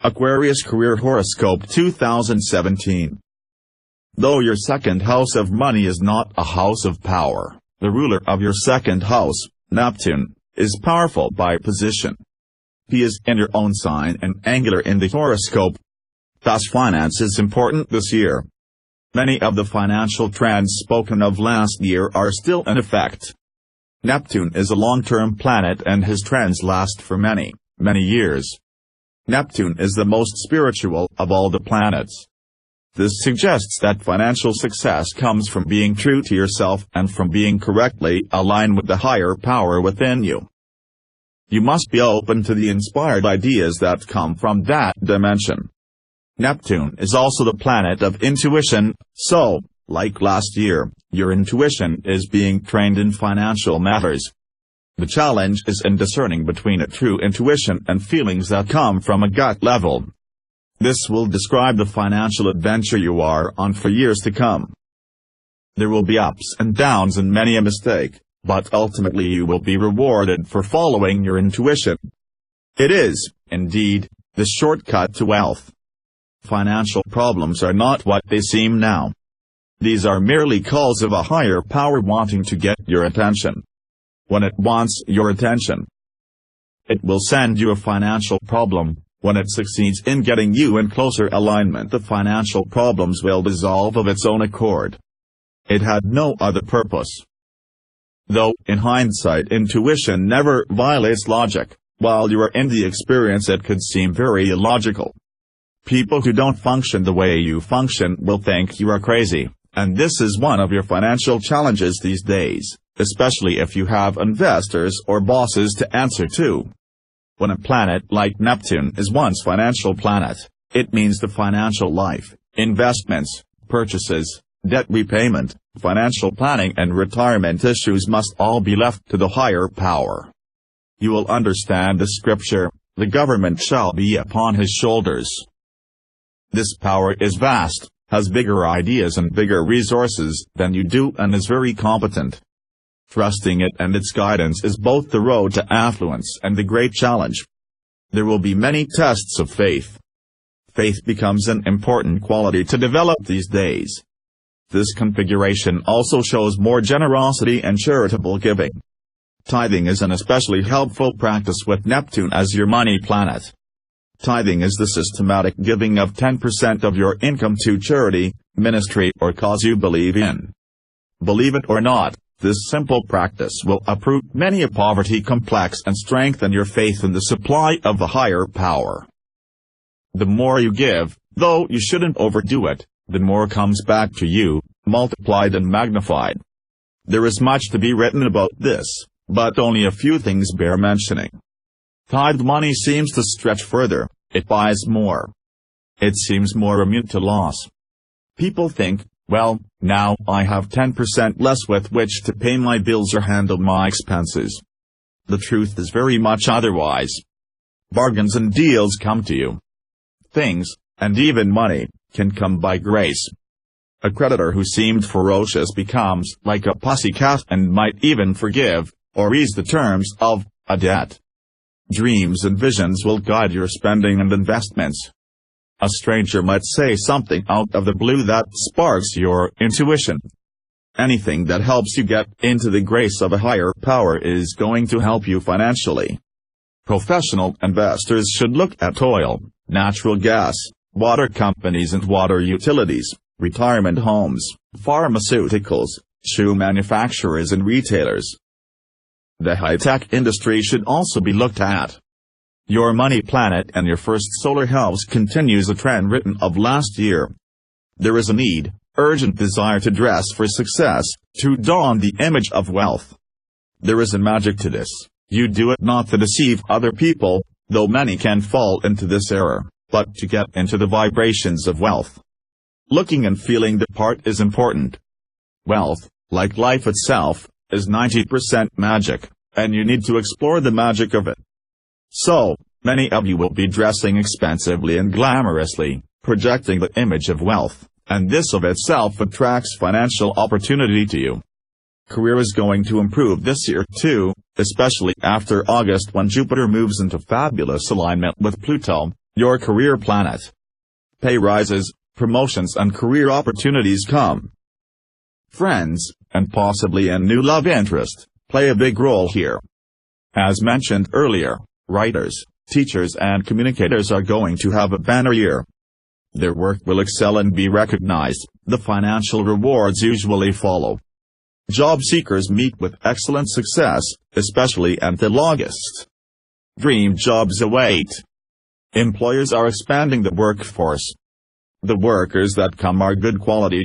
Aquarius Career Horoscope 2017. Though your second house of money is not a house of power, the ruler of your second house, Neptune, is powerful by position. He is in your own sign and angular in the horoscope. Thus finance is important this year. Many of the financial trends spoken of last year are still in effect. Neptune is a long-term planet and his trends last for many, many years. Neptune is the most spiritual of all the planets. This suggests that financial success comes from being true to yourself and from being correctly aligned with the higher power within you. You must be open to the inspired ideas that come from that dimension. Neptune is also the planet of intuition, so, like last year, your intuition is being trained in financial matters. The challenge is in discerning between a true intuition and feelings that come from a gut level. This will describe the financial adventure you are on for years to come. There will be ups and downs and many a mistake, but ultimately you will be rewarded for following your intuition. It is, indeed, the shortcut to wealth. Financial problems are not what they seem now. These are merely calls of a higher power wanting to get your attention. When it wants your attention, it will send you a financial problem. When it succeeds in getting you in closer alignment, the financial problems will dissolve of its own accord. It had no other purpose. Though, in hindsight, intuition never violates logic, while you are in the experience it could seem very illogical. People who don't function the way you function will think you are crazy, and this is one of your financial challenges these days, especially if you have investors or bosses to answer to. When a planet like Neptune is one's financial planet, it means the financial life, investments, purchases, debt repayment, financial planning and retirement issues must all be left to the higher power. You will understand the scripture, "The government shall be upon his shoulders." This power is vast, has bigger ideas and bigger resources than you do and is very competent. Trusting it and its guidance is both the road to affluence and the great challenge. There will be many tests of faith. Faith becomes an important quality to develop these days. This configuration also shows more generosity and charitable giving. Tithing is an especially helpful practice with Neptune as your money planet. Tithing is the systematic giving of 10% of your income to charity, ministry or cause you believe in. Believe it or not, this simple practice will uproot many a poverty complex and strengthen your faith in the supply of the higher power. The more you give, though you shouldn't overdo it, the more comes back to you, multiplied and magnified. There is much to be written about this, but only a few things bear mentioning. Tithed money seems to stretch further, it buys more. It seems more immune to loss. People think, well, now I have 10% less with which to pay my bills or handle my expenses. The truth is very much otherwise. Bargains and deals come to you. Things, and even money, can come by grace. A creditor who seemed ferocious becomes like a pussycat and might even forgive, or ease the terms of, a debt. Dreams and visions will guide your spending and investments. A stranger might say something out of the blue that sparks your intuition. Anything that helps you get into the grace of a higher power is going to help you financially. Professional investors should look at oil, natural gas, water companies and water utilities, retirement homes, pharmaceuticals, shoe manufacturers and retailers. The high-tech industry should also be looked at. Your money planet and your first solar house continues a trend written of last year. There is a need, urgent desire to dress for success, to don the image of wealth. There is a magic to this. You do it not to deceive other people, though many can fall into this error, but to get into the vibrations of wealth. Looking and feeling the part is important. Wealth, like life itself, is 90% magic, and you need to explore the magic of it. So, many of you will be dressing expensively and glamorously, projecting the image of wealth, and this of itself attracts financial opportunity to you. Career is going to improve this year too, especially after August when Jupiter moves into fabulous alignment with Pluto. your career planet. Pay rises, promotions and career opportunities come. Friends, and possibly a new love interest, play a big role here. As mentioned earlier, writers, teachers and communicators are going to have a banner year. Their work will excel and be recognized, the financial rewards usually follow. Job seekers meet with excellent success, especially until August. Dream jobs await. Employers are expanding the workforce. The workers that come are good quality